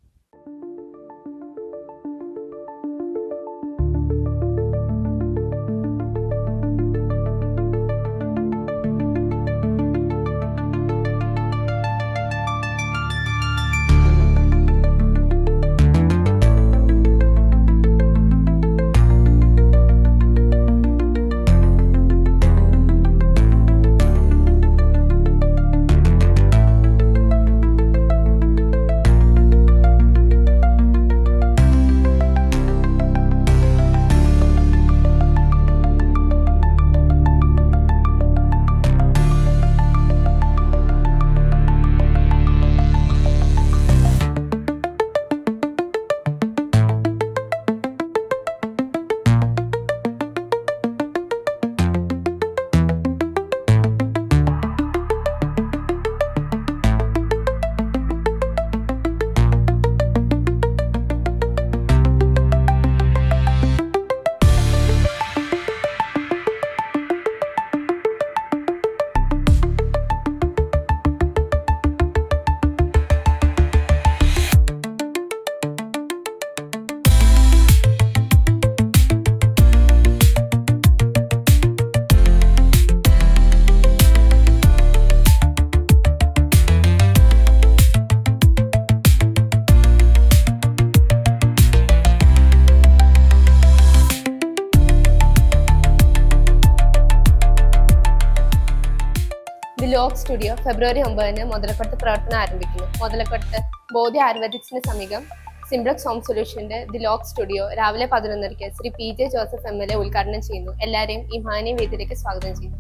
ലോഗ് സ്റ്റുഡിയോ ഫെബ്രുവരി 9 മുതലക്കൊട്ട് പ്രവർത്തനം ആരംഭിക്കുന്നു. മുതലക്കൊട്ട് ബോധ്യ ആയുർവേദിക്സിന് സമീപം സിംപ്ലക്സ് ഹോം സൊല്യൂഷന്റെ ദി ലോഗ് സ്റ്റുഡിയോ രാവിലെ 11:30 ശ്രീ PJ ജോസഫ് MLA ഉദ്ഘാടനം ചെയ്യുന്നു. എല്ലാവരെയും ഈ മാന്യ വേദിയിലേക്ക് സ്വാഗതം ചെയ്യുന്നു.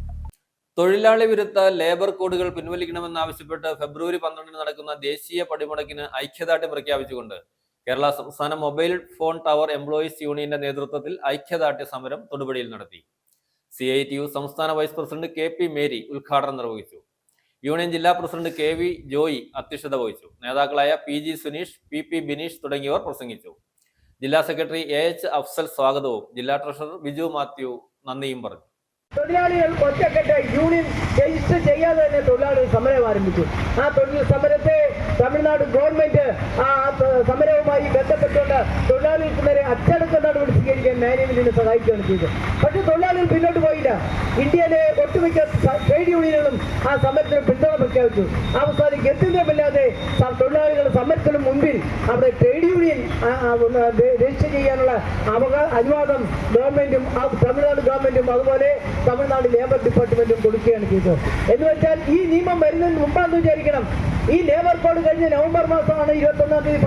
തൊഴിലാളി വിരുദ്ധ ലേബർ കോഡുകൾ പിൻവലിക്കണമെന്നാവശ്യപ്പെട്ട് ഫെബ്രുവരി 12 നടക്കുന്ന ദേശീയ പണിമുടക്കിന് ഐക്യദാർഢ്യം പ്രഖ്യാപിച്ചുകൊണ്ട് കേരള സംസ്ഥാന മൊബൈൽ ഫോൺ ടവർ എംപ്ലോയീസ് യൂണിയന്റെ നേതൃത്വത്തിൽ ഐക്യദാർഢ്യ സമരം തൊടുപുഴയിൽ നടത്തി. CITU സംസ്ഥാന വൈസ് പ്രസിഡന്റ് KP മേരി ഉദ്ഘാടനം നിർവഹിച്ചു. യൂണിയൻ ജില്ലാ പ്രസിഡന്റ് KV ജോയി അധ്യക്ഷത വഹിച്ചു. നേതാക്കളായ PG സുനീഷ്, PP ബിനീഷ് തുടങ്ങിയവർ പ്രസംഗിച്ചു. ജില്ലാ സെക്രട്ടറി AH അഫ്സൽ സ്വാഗതവും ജില്ലാ ട്രഷറർ ബിജു മാത്യു നന്ദിയും പറഞ്ഞു. തൊഴിലാളികൾ ഒറ്റക്കെട്ട് യൂണിയൻ രജിസ്റ്റർ ചെയ്യാതെ തന്നെ തൊഴിലാളികൾ സമരം ആരംഭിച്ചു. ആ തൊഴിൽ സമരത്തെ തമിഴ്നാട് ഗവൺമെന്റ് ആ സമരവുമായി ബന്ധപ്പെട്ടുകൊണ്ട് തൊഴിലാളികൾക്ക് നേരെ അച്ചടക്ക നടപടി സ്വീകരിക്കാൻ മാനേജ്മെന്റിനെ സഹായിക്കുകയാണ് ചെയ്തത്. പക്ഷെ തൊഴിലാളികൾ പിന്നോട്ട് പോയില്ല. ഇന്ത്യയിലെ ഒട്ടുമിക്ക ട്രേഡ് യൂണിയനുകളും ആ സമരത്തിന് പിന്തുണ പ്രഖ്യാപിച്ചു. അവസാനം ഗത്യന്തരമില്ലാതെ തൊഴിലാളികളുടെ സമരത്തിന് മുൻപിൽ അവിടെ ട്രേഡ് യൂണിയൻ രജിസ്റ്റർ ചെയ്യാനുള്ള അനുവാദം ഗവൺമെന്റും തമിഴ്നാട് ഗവൺമെന്റും അതുപോലെ തമിഴ്നാട് ലേബർ ഡിപ്പാർട്ട്മെന്റും കൊടുക്കുകയാണ് ചെയ്തത്. എന്ന് വെച്ചാൽ ഈ നിയമം വരുന്നതിന് മുമ്പാന്ന് വിചാരിക്കണം. ഈ ലേബർ കോഡ് കഴിഞ്ഞ നവംബർ മാസമാണ് 21-ാം തീയതി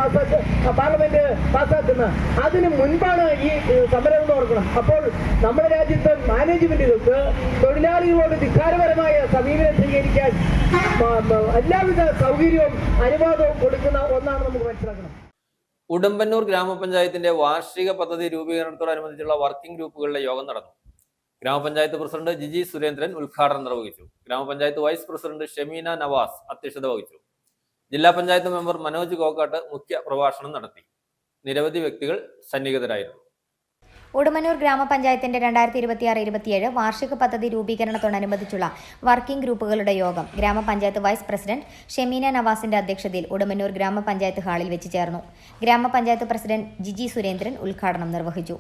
പാർലമെന്റ് പാസ്സാക്കുന്നത്. അതിന് മുൻപാണ് ഈ സമരം എന്ന് ഓർക്കണം. അപ്പോൾ നമ്മുടെ രാജ്യത്തെ മാനേജ്മെന്റുകൾക്ക് തൊഴിലാളികളോട് ധിക്കാരപരമായ സമീപനം സ്വീകരിക്കാൻ എല്ലാവിധ സൗകര്യവും അനുവാദവും കൊടുക്കുന്ന ഒന്നാണ് നമുക്ക് മനസ്സിലാക്കണം. ഉടുമ്പന്നൂർ ഗ്രാമപഞ്ചായത്തിന്റെ വാർഷിക പദ്ധതി രൂപീകരണത്തോടനുബന്ധിച്ചുള്ള വർക്കിംഗ് ഗ്രൂപ്പുകളുടെ യോഗം നടന്നു. ഗ്രാമപഞ്ചായത്ത് പ്രസിഡന്റ് ജിജി സുരേന്ദ്രൻ ഉദ്ഘാടനം നിർവഹിച്ചു. ഗ്രാമപഞ്ചായത്ത് വൈസ് പ്രസിഡന്റ് ഷെമീന നവാസ് അധ്യക്ഷത വഹിച്ചു. ജില്ലാ പഞ്ചായത്ത് മെമ്പർ മനോജ് കോക്കാട്ട് മുഖ്യ പ്രഭാഷണം നടത്തി. നിരവധി വ്യക്തികൾ സന്നിഹിതരായിരുന്നു. ഉടുമ്പന്നൂർ ഗ്രാമപഞ്ചായത്തിന്റെ 2026-27 വാർഷിക പദ്ധതി രൂപീകരണത്തോടനുബന്ധിച്ചുള്ള വർക്കിംഗ് ഗ്രൂപ്പുകളുടെ യോഗം ഗ്രാമപഞ്ചായത്ത് വൈസ് പ്രസിഡന്റ് ഷെമീന നവാസിന്റെ അധ്യക്ഷതയിൽ ഉടുമ്പന്നൂർ ഗ്രാമപഞ്ചായത്ത് ഹാളിൽ വെച്ച് ചേർന്നു. ഗ്രാമപഞ്ചായത്ത് പ്രസിഡന്റ് ജിജി സുരേന്ദ്രൻ ഉദ്ഘാടനം നിർവഹിച്ചു.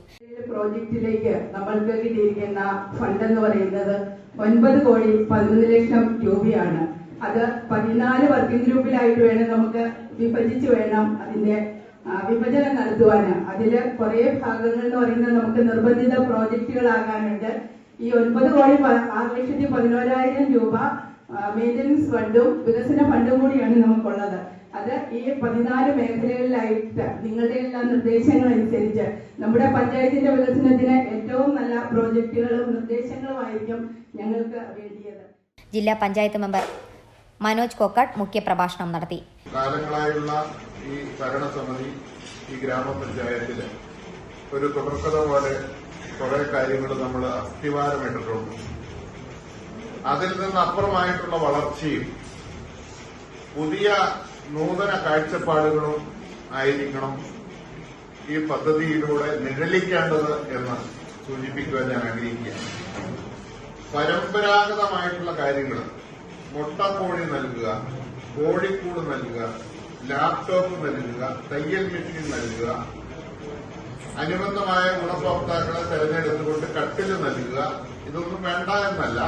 പ്രോജക്റ്റിലേക്ക് നമ്മൾക്ക് കിട്ടിയിരിക്കുന്ന ഫണ്ട് എന്ന് പറയുന്നത് 9,11,00,000 രൂപയാണ്. അത് 14 വർക്കിംഗ് ഗ്രൂപ്പിലായിട്ട് വേണം നമുക്ക് വിഭജിച്ച് വേണം അതിന്റെ വിഭജനം നടത്തുവാന്. അതില് കുറെ ഭാഗങ്ങൾ എന്ന് പറയുന്നത് നമുക്ക് നിർബന്ധിത പ്രോജക്റ്റുകളാകാനുണ്ട്. ഈ 9,06,11,000 രൂപ മെയിൻ്റനൻസ് ഫണ്ടും വികസന ഫണ്ടും കൂടിയാണ് നമുക്കുള്ളത്. അത് ഈ 14 മേഖലകളിലായിട്ട് നിങ്ങളുടെ എല്ലാ നിർദ്ദേശങ്ങൾ അനുസരിച്ച് നമ്മുടെ പഞ്ചായത്തിന്റെ വികസനത്തിന് ഏറ്റവും നല്ല പ്രോജക്റ്റുകളും നിർദ്ദേശങ്ങളുമായിരിക്കും ഞങ്ങൾക്ക് വേണ്ടിയത്. ജില്ലാ പഞ്ചായത്ത് മെമ്പർ മനോജ് കോക്കാട്ട് മുഖ്യപ്രഭാഷണം നടത്തി. കാലങ്ങളായുള്ള ഈ ഭരണസമിതി ഈ ഗ്രാമപഞ്ചായത്തിൽ ഒരു തുടർക്കഥ പോലെ കുറെ കാര്യങ്ങൾ നമ്മൾ അസ്ഥിവാരമിട്ടിട്ടുണ്ട്. അതിൽ നിന്ന് അപ്പുറമായിട്ടുള്ള വളർച്ചയും പുതിയ നൂതന കാഴ്ചപ്പാടുകളും ആയിരിക്കണം ഈ പദ്ധതിയിലൂടെ നിഴലിക്കേണ്ടത് എന്ന് സൂചിപ്പിക്കുവാൻ ഞാൻ ആഗ്രഹിക്കുകയാണ്. പരമ്പരാഗതമായിട്ടുള്ള കാര്യങ്ങൾ, മുട്ടക്കോഴി നൽകുക, കോഴിക്കൂട് നൽകുക, ലാപ്ടോപ്പ് നൽകുക, തയ്യൽ മെഷീൻ നൽകുക, അനുബന്ധമായ ഗുണഭോക്താക്കളെ തെരഞ്ഞെടുത്തുകൊണ്ട് കട്ടില് നൽകുക, ഇതൊന്നും വേണ്ട എന്നല്ല.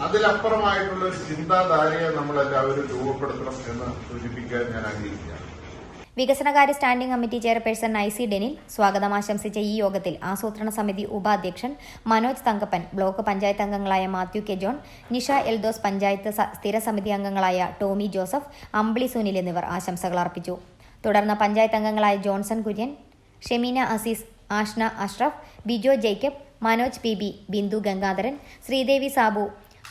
അതിലപ്പുറമായിട്ടുള്ള ഒരു ചിന്താധാരയെ നമ്മളെല്ലാവരും രൂപപ്പെടുത്തണം എന്ന് സൂചിപ്പിക്കാൻ ഞാൻ ആഗ്രഹിക്കുകയാണ്. വികസനകാര്യ standing committee chairperson IC Denil സ്വാഗതം ആശംസിച്ച ഈ യോഗത്തിൽ ആസൂത്രണ സമിതി ഉപാധ്യക്ഷൻ മനോജ് തങ്കപ്പൻ, ബ്ലോക്ക് പഞ്ചായത്ത് അംഗങ്ങളായ മാത്യു കെ ജോൺ, നിഷ എൽദോസ്, പഞ്ചായത്ത് സ്ഥിരസമിതി അംഗങ്ങളായ ടോമി ജോസഫ്, അമ്പിളി സുനിൽ എന്നിവർ ആശംസകൾ അർപ്പിച്ചു. തുടർന്ന് പഞ്ചായത്ത് അംഗങ്ങളായ Johnson Kurian, Shemeena Azeez, Ashna Ashraf, Bijo Jacob, Manoj PB, Bindu Gangadharan, Sreedevi Sabu,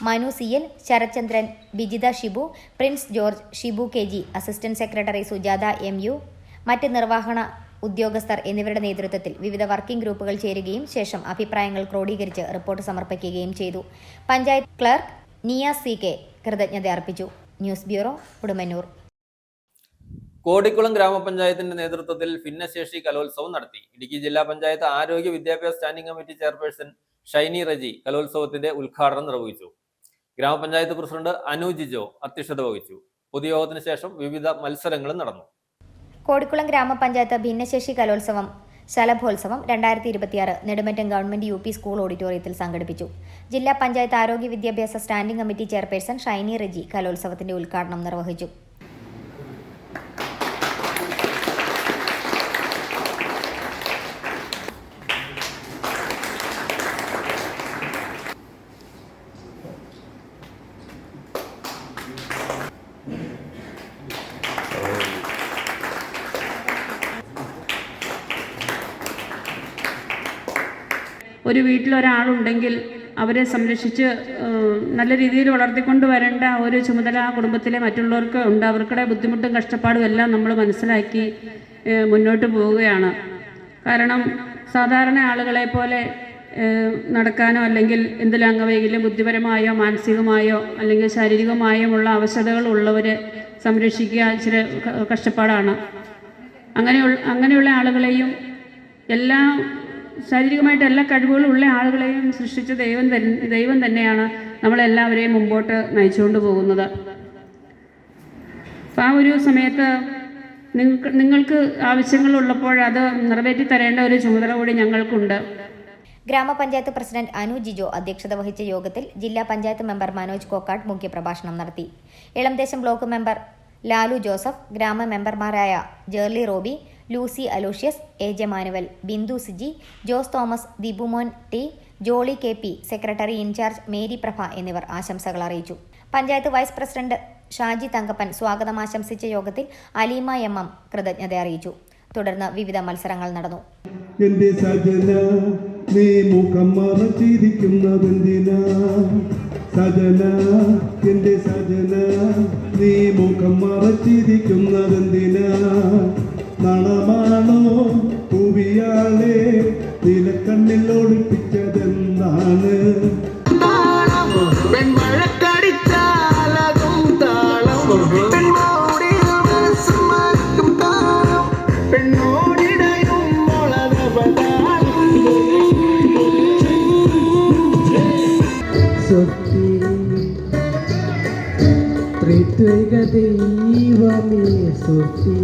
Manu CL, Sarathchandran, Bijitha Shibu, Prince George, Shibu KG, assistant secretary Sujatha MU, മറ്റ് നിർവഹണ ഉദ്യോഗസ്ഥർ എന്നിവരുടെ നേതൃത്വത്തിൽ വിവിധ വർക്കിംഗ് ഗ്രൂപ്പുകൾ ചേരുകയും ശേഷം അഭിപ്രായങ്ങൾ ക്രോഡീകരിച്ച് റിപ്പോർട്ട് സമർപ്പിക്കുകയും ചെയ്തു. പഞ്ചായത്ത് ക്ലർക്ക് നിയാസ് CK കൃതജ്ഞത അർപ്പിച്ചു. News bureau, Udumbannoor. കോടിക്കുളം ഗ്രാമപഞ്ചായത്തിന്റെ നേതൃത്വത്തിൽ ഭിന്നശേഷി കലോത്സവം നടത്തി. ഇടുക്കി ജില്ലാ പഞ്ചായത്ത് ആരോഗ്യ വിദ്യാഭ്യാസ standing committee chairperson Shiny Reji കലോത്സവത്തിന്റെ ഉദ്ഘാടനം നിർവഹിച്ചു. ഗ്രാമപഞ്ചായത്ത് പ്രസിഡന്റ് അനു ജിജോ അധ്യക്ഷത വഹിച്ചു. പൊതുയോഗത്തിന് ശേഷം വിവിധ മത്സരങ്ങളും നടന്നു. കോടിക്കുളം ഗ്രാമപഞ്ചായത്ത് ഭിന്നശേഷി കലോത്സവം ശലഭോത്സവം 2026 നെടുമറ്റം ഗവൺമെന്റ് UP സ്കൂൾ ഓഡിറ്റോറിയത്തിൽ സംഘടിപ്പിച്ചു. ജില്ലാ പഞ്ചായത്ത് ആരോഗ്യ വിദ്യാഭ്യാസ standing committee chairperson Shiny Reji കലോത്സവത്തിന്റെ ഉദ്ഘാടനം നിർവഹിച്ചു. ഒരു വീട്ടിലൊരാളുണ്ടെങ്കിൽ അവരെ സംരക്ഷിച്ച് നല്ല രീതിയിൽ വളർത്തിക്കൊണ്ട് വരേണ്ട ഒരു ചുമതല ആ കുടുംബത്തിലെ മറ്റുള്ളവർക്ക് ഉണ്ട്. അവർക്കുടെ ബുദ്ധിമുട്ടും കഷ്ടപ്പാടും എല്ലാം നമ്മൾ മനസ്സിലാക്കി മുന്നോട്ട് പോവുകയാണ്. കാരണം സാധാരണ ആളുകളെ പോലെ നടക്കാനോ അല്ലെങ്കിൽ എന്തെങ്കിലും അംഗവൈകല്യം ബുദ്ധിപരമായോ മാനസികമായോ അല്ലെങ്കിൽ ശാരീരികമായോ ഉള്ള അവശതകളുള്ളവരെ സംരക്ഷിക്കുക ഇച്ചിരി കഷ്ടപ്പാടാണ്. അങ്ങനെയുള്ള ആളുകളെയും ശാരീരികമായിട്ട് എല്ലാ കഴിവുകളും ഉള്ള ആളുകളെയും സൃഷ്ടിച്ച ദൈവം തന്നെയാണ് നമ്മളെല്ലാവരെയും മുമ്പോട്ട് നയിച്ചുകൊണ്ട് പോകുന്നത്. അപ്പം ആ ഒരു സമയത്ത് നിങ്ങൾക്ക് ആവശ്യങ്ങളുള്ളപ്പോൾ അത് നിറവേറ്റി തരേണ്ട ഒരു ചുമതല കൂടി ഞങ്ങൾക്കുണ്ട്. ഗ്രാമപഞ്ചായത്ത് പ്രസിഡന്റ് അനു ജിജോ അധ്യക്ഷത വഹിച്ച യോഗത്തിൽ ജില്ലാ പഞ്ചായത്ത് മെമ്പർ മനോജ് കോക്കാട് മുഖ്യപ്രഭാഷണം നടത്തി. Elamdesam block member Lalu Joseph, ഗ്രാമ മെമ്പർമാരായ Jerly Roby, Lucy Aloysius, A J Manuel, Bindu Siji, Jose Thomas, Dibumon T, Joly K P, secretary in charge Mary Prabha എന്നിവർ ആശംസകൾ അറിയിച്ചു. പഞ്ചായത്ത് വൈസ് പ്രസിഡന്റ് ഷാജി തങ്കപ്പൻ സ്വാഗതം ആശംസിച്ച യോഗത്തിൽ അലീമ എം എം കൃതജ്ഞത അറിയിച്ചു. തുടർന്ന് വിവിധ മത്സരങ്ങൾ നടന്നു. എന്റെ സജന നീ മുഖം മറച്ചിരിക്കുന്നതെന്തിനാ സജന, എന്റെ സജന നീ മുഖം മറച്ചിരിക്കുന്നതെന്തിനാ, നണമാണോ പൂവിയാളെ നിലക്കണ്ണിൽ ഒളിപ്പിച്ചതെന്താണ്, ദൈവമേ സുർത്തി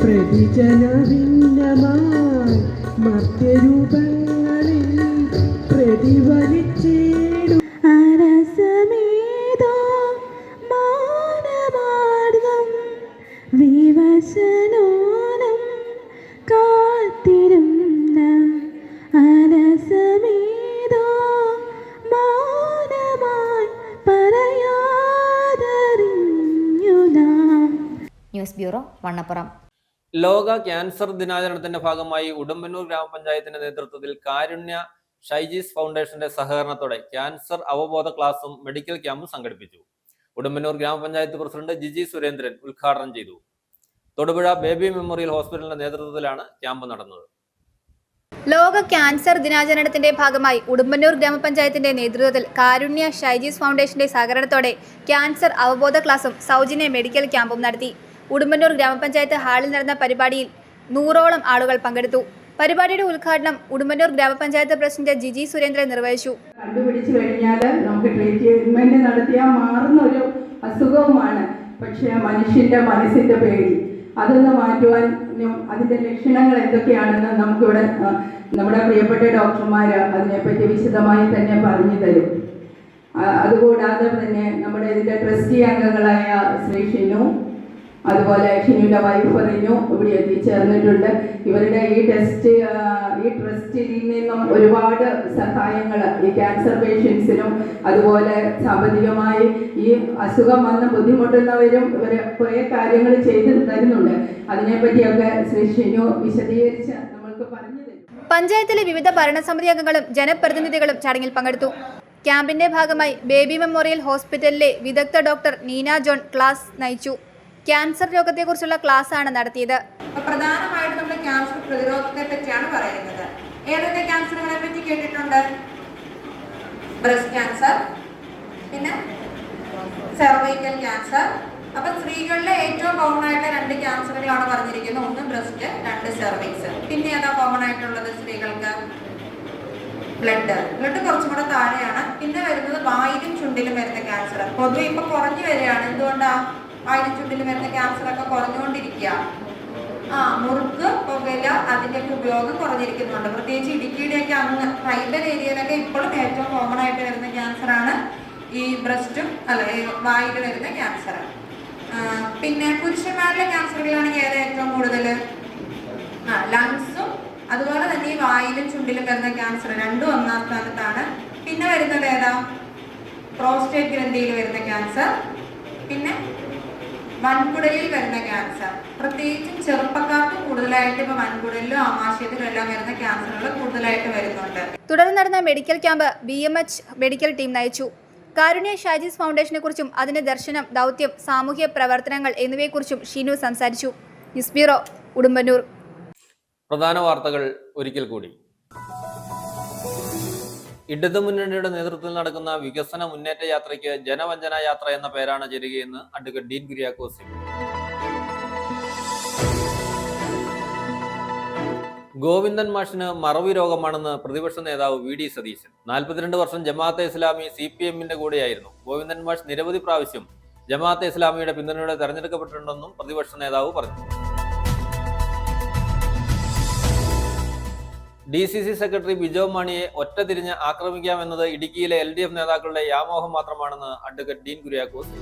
പ്രതിജനഭിന്നമായി മർത്യരൂപങ്ങളിൽ പ്രതിഫലിച്ചിടും അരസമേതോ മാനമാർഗം വിവശനോനം കാത്തിരുന്ന അരസമേതോ മാനമായി ന്യൂസ് ബ്യൂറോ വണ്ണപ്പുറം. ലോക ക്യാൻസർ ദിനാചരണത്തിന്റെ ഭാഗമായി ഉടുമ്പന്നൂർ ഗ്രാമപഞ്ചായത്തിന്റെ നേതൃത്വത്തിൽ കാരുണ്യ ഷൈജീസ് ഫൗണ്ടേഷന്റെ സഹകരണത്തോടെ ക്യാൻസർ അവബോധ ക്ലാസും മെഡിക്കൽ ക്യാമ്പും സംഘടിപ്പിച്ചു. ഉടുമ്പന്നൂർ ഗ്രാമപഞ്ചായത്ത് പ്രസിഡന്റ് ജിജി സുരേന്ദ്രൻ ഉദ്ഘാടനം ചെയ്തു. തൊടുപുഴ ബേബി മെമ്മോറിയൽ ഹോസ്പിറ്റലിന്റെ നേതൃത്വത്തിലാണ് ക്യാമ്പ് നടന്നത്. ലോക ക്യാൻസർ ദിനാചരണത്തിന്റെ ഭാഗമായി ഉടുമ്പന്നൂർ ഗ്രാമപഞ്ചായത്തിന്റെ നേതൃത്വത്തിൽ കാരുണ്യ ഷൈജീസ് ഫൗണ്ടേഷന്റെ സഹകരണത്തോടെ ക്യാൻസർ അവബോധ ക്ലാസും സൗജന്യ മെഡിക്കൽ ക്യാമ്പും നടത്തി. ഉടുമ്പന്നൂർ ഗ്രാമപഞ്ചായത്ത് ഹാളിൽ നടന്ന പരിപാടിയിൽ 100ഓളം ആളുകൾ പങ്കെടുത്തു. പരിപാടിയുടെ ഉദ്ഘാടനം ഉടുമ്പന്നൂർ ഗ്രാമപഞ്ചായത്ത് പ്രസിഡന്റ് ജിജി സുരേന്ദ്രൻ നിർവഹിച്ചു. കണ്ടുപിടിച്ചു കഴിഞ്ഞാൽ നമുക്ക് ട്രീറ്റ്മെന്റ് നടത്തിയാൽ മാറുന്ന ഒരു അസുഖവുമാണ്. പക്ഷേ മനുഷ്യന്റെ മനസ്സിന്റെ പേടി അതൊന്ന് മാറ്റുവാനും അതിന്റെ ലക്ഷണങ്ങൾ എന്തൊക്കെയാണെന്ന് നമുക്കിവിടെ നമ്മുടെ പ്രിയപ്പെട്ട ഡോക്ടർമാർ അതിനെപ്പറ്റി വിശദമായി തന്നെ പറഞ്ഞു തരും. അതുകൂടാതെ തന്നെ നമ്മുടെ ഇതിന്റെ ട്രസ്റ്റി അംഗങ്ങളായ ശ്രീ ഷിനു, അതുപോലെ ഷിനുവിന്റെ വൈഫ് റിനു ഇവിടെ എത്തിച്ചേർന്നിട്ടുണ്ട്. ഇവരുടെ ഈ ട്രസ്റ്റിൽ നിന്നും ഒരുപാട് സഹായങ്ങൾ ഈ ക്യാൻസർ പേഷ്യൻസിനും അതുപോലെ സാമ്പത്തികമായി ഈ അസുഖം വന്ന് ബുദ്ധിമുട്ടുന്നവരും ഇവർ കുറേ കാര്യങ്ങൾ ചെയ്തു തരുന്നുണ്ട്. അതിനെപ്പറ്റിയൊക്കെ ശ്രീ ഷിനു വിശദീകരിച്ച് നമ്മൾക്ക് പറഞ്ഞു തരും. പഞ്ചായത്തിലെ വിവിധ ഭരണസമിതി അംഗങ്ങളും ജനപ്രതിനിധികളും ചടങ്ങിൽ പങ്കെടുത്തു. ക്യാമ്പിന്റെ ഭാഗമായി ബേബി മെമ്മോറിയൽ ഹോസ്പിറ്റലിലെ വിദഗ്ധ ഡോക്ടർ നീന ജോൺ ക്ലാസ് നയിച്ചു. ക്യാൻസർ രോഗത്തെക്കുറിച്ചുള്ള ക്ലാസ് ആണ് നടത്തിയത്. പ്രധാനമായിട്ടും നമ്മൾ ക്യാൻസർ പ്രതിരോധത്തെ പറ്റിയാണ് പറയുന്നത്. ഏതൊക്കെ ക്യാൻസറുകളെ പറ്റി കേട്ടിട്ടുണ്ട്? ബ്രസ്റ്റ് ക്യാൻസർ, പിന്നെ സെർവൈക്കൽ ക്യാൻസർ. അപ്പൊ സ്ത്രീകളിലെ ഏറ്റവും കോമൺ ആയിട്ട് 2 ക്യാൻസറുകളാണ് പറഞ്ഞിരിക്കുന്നത്. ഒന്ന് ബ്രസ്റ്റ്, 2 സെർവിക്സ്. പിന്നെ ഏതാ കോമൺ ആയിട്ടുള്ളത് സ്ത്രീകൾക്ക്? ബ്ലഡ് കുറച്ചും കൂടെ താഴെയാണ്. പിന്നെ വരുന്നത് വായിലും ചുണ്ടിലും വരുന്ന ക്യാൻസർ. പൊതുവെ ഇപ്പൊ കുറഞ്ഞു വരികയാണ്. എന്തുകൊണ്ടാ? വായിലും ചുണ്ടിലും വരുന്ന ക്യാൻസർ ഒക്കെ കുറഞ്ഞുകൊണ്ടിരിക്കുക. മുറുക്ക്, പുകയില അതിൻ്റെയൊക്കെ ഉപയോഗം കുറഞ്ഞിരിക്കുന്നുണ്ട്. പ്രത്യേകിച്ച് ഇടുക്കിയുടെയൊക്കെ അങ്ങ് ട്രൈബൽ ഏരിയയിലൊക്കെ ഇപ്പോഴും ഏറ്റവും കോമൺ ആയിട്ട് വരുന്ന ക്യാൻസറാണ് ഈ ബ്രസ്റ്റും വായിൽ വരുന്ന ക്യാൻസർ. പിന്നെ പുരുഷന്മാരിലെ ക്യാൻസറുകളാണെങ്കിൽ ഏതാ ഏറ്റവും കൂടുതൽ? ലങ്സും അതുപോലെ തന്നെ ഈ വായിലും ചുണ്ടിലും വരുന്ന ക്യാൻസർ രണ്ടും 1ാം സ്ഥാനത്താണ്. പിന്നെ വരുന്നത് ഏതാ? പ്രോസ്റ്റേറ്റ് ഗ്രന്ഥിയിൽ വരുന്ന ക്യാൻസർ, പിന്നെ വൻകുടലിൽ വരുന്ന ക്യാൻസർ, പ്രത്യേകിച്ചും ചെറുപ്പക്കാർക്ക് കൂടുതലായിട്ട് ഇപ്പോൾ വൻകുടലിലും ആമാശയത്തിലും എല്ലാം വരുന്ന ക്യാൻസറുകൾ കൂടുതലായിട്ട് വരുന്നുണ്ട്. തുടർന്ന് നടന്ന medical camp BMH medical team നയിച്ചു. കാരുണ്യ ഷാജീസ് ഫൗണ്ടേഷനെ കുറിച്ചും അതിന്റെ ദർശനം, ദൗത്യം, സാമൂഹ്യ പ്രവർത്തനങ്ങൾ എന്നിവയെക്കുറിച്ചും ഷീനു സംസാരിച്ചു. News bureau, Udumbannoor. പ്രധാന വാർത്തകൾ ഒരിക്കൽ കൂടി. ഇടതുമുന്നണിയുടെ നേതൃത്വത്തിൽ നടക്കുന്ന വികസന മുന്നേറ്റ യാത്രയ്ക്ക് ജനവഞ്ചന യാത്ര എന്ന പേരാണ് ചേരുകയെന്ന് advocate Dean Kuriakose MP. Govindan മാഷിന് മറവി രോഗമാണെന്ന് പ്രതിപക്ഷ നേതാവ് VD സതീശൻ. 42 വർഷം ജമാഅത്തെ ഇസ്ലാമി CPM-ന്റെ കൂടെയായിരുന്നു. ഗോവിന്ദൻ മാഷ് നിരവധി പ്രാവശ്യം ജമാഅത്തെ ഇസ്ലാമിയുടെ പിന്തുണയോടെ തെരഞ്ഞെടുക്കപ്പെട്ടിട്ടുണ്ടെന്നും പ്രതിപക്ഷ നേതാവ് പറഞ്ഞു. DCC സെക്രട്ടറി ബിജോ മാണിയെ ഒറ്റ തിരിഞ്ഞ് ആക്രമിക്കാമെന്നത് ഇടുക്കിയിലെ LDF നേതാക്കളുടെ വ്യാമോഹം മാത്രമാണെന്ന് അഡ്വക്കേറ്റ് ഡീൻ കുര്യാക്കോസ്.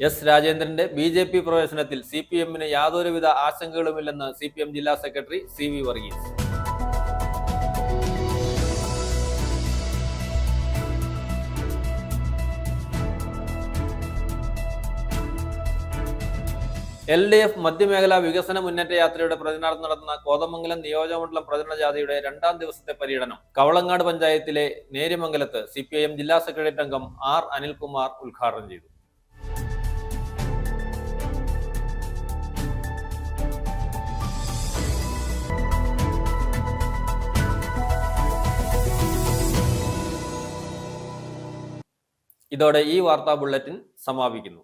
എസ് രാജേന്ദ്രന്റെ BJP പ്രവേശനത്തിൽ CPM-ന് യാതൊരുവിധ ആശങ്കകളുമില്ലെന്ന് CPM ജില്ലാ സെക്രട്ടറി CV വർഗീസ്. LDF മധ്യമേഖലാ വികസന മുന്നേറ്റ യാത്രയുടെ പ്രതിനിധാനം നടത്തുന്ന കോതമംഗലം നിയോജകമണ്ഡലം പ്രചരണ ജാഥയുടെ 2ാം ദിവസത്തെ പര്യടനം കവളങ്ങാട് പഞ്ചായത്തിലെ നേര്യമംഗലത്ത് CPIM ജില്ലാ സെക്രട്ടേറിയറ്റ് അംഗം R അനിൽകുമാർ ഉദ്ഘാടനം ചെയ്തു. ഇതോടെ ഈ വാർത്താ ബുള്ളറ്റിൻ സമാപിക്കുന്നു.